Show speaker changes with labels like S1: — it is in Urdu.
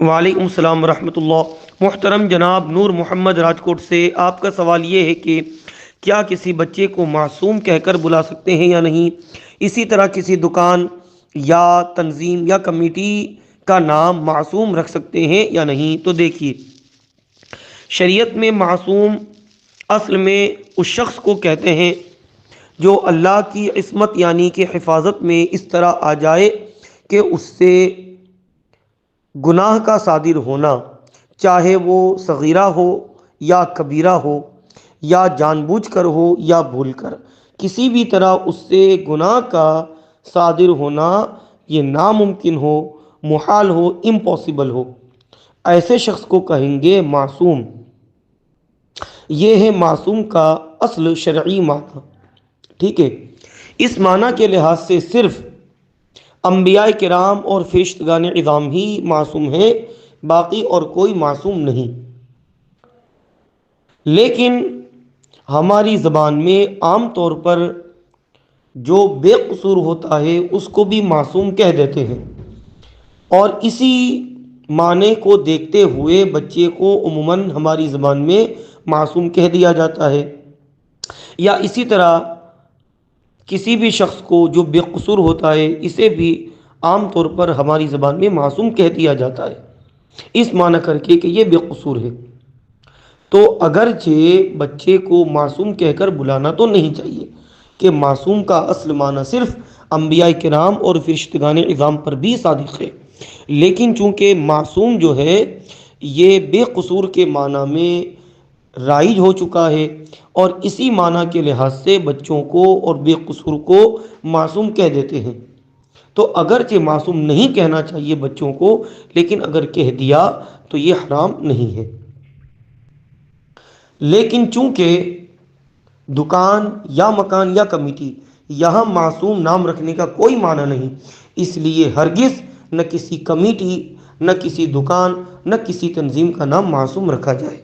S1: وعلیکم السلام ورحمۃ اللہ۔ محترم جناب نور محمد راجکوٹ سے آپ کا سوال یہ ہے کہ کیا کسی بچے کو معصوم کہہ کر بلا سکتے ہیں یا نہیں؟ اسی طرح کسی دکان یا تنظیم یا کمیٹی کا نام معصوم رکھ سکتے ہیں یا نہیں؟ تو دیکھیے، شریعت میں معصوم اصل میں اس شخص کو کہتے ہیں جو اللہ کی عصمت یعنی کہ حفاظت میں اس طرح آ جائے کہ اس سے گناہ کا صادر ہونا، چاہے وہ صغیرہ ہو یا کبیرہ ہو، یا جان بوجھ کر ہو یا بھول کر، کسی بھی طرح اس سے گناہ کا صادر ہونا یہ ناممکن ہو، محال ہو، امپاسبل ہو، ایسے شخص کو کہیں گے معصوم۔ یہ ہے معصوم کا اصل شرعی معنی۔ ٹھیک ہے، اس معنی کے لحاظ سے صرف انبیاء کرام اور فرشتگان عظام ہی معصوم ہیں، باقی اور کوئی معصوم نہیں۔ لیکن ہماری زبان میں عام طور پر جو بے قصور ہوتا ہے اس کو بھی معصوم کہہ دیتے ہیں، اور اسی معنی کو دیکھتے ہوئے بچے کو عموماً ہماری زبان میں معصوم کہہ دیا جاتا ہے، یا اسی طرح کسی بھی شخص کو جو بے قصور ہوتا ہے اسے بھی عام طور پر ہماری زبان میں معصوم کہہ دیا جاتا ہے، اس معنی کر کے کہ یہ بے قصور ہے۔ تو اگرچہ بچے کو معصوم کہہ کر بلانا تو نہیں چاہیے، کہ معصوم کا اصل معنی صرف انبیاء کرام اور فرشتگان عظام پر بھی صادق ہے، لیکن چونکہ معصوم جو ہے یہ بے قصور کے معنی میں رائج ہو چکا ہے، اور اسی معنی کے لحاظ سے بچوں کو اور بے قصور کو معصوم کہہ دیتے ہیں۔ تو اگرچہ معصوم نہیں کہنا چاہیے بچوں کو، لیکن اگر کہہ دیا تو یہ حرام نہیں ہے۔ لیکن چونکہ دکان یا مکان یا کمیٹی یہاں معصوم نام رکھنے کا کوئی معنی نہیں، اس لیے ہرگز نہ کسی کمیٹی، نہ کسی دکان، نہ کسی تنظیم کا نام معصوم رکھا جائے۔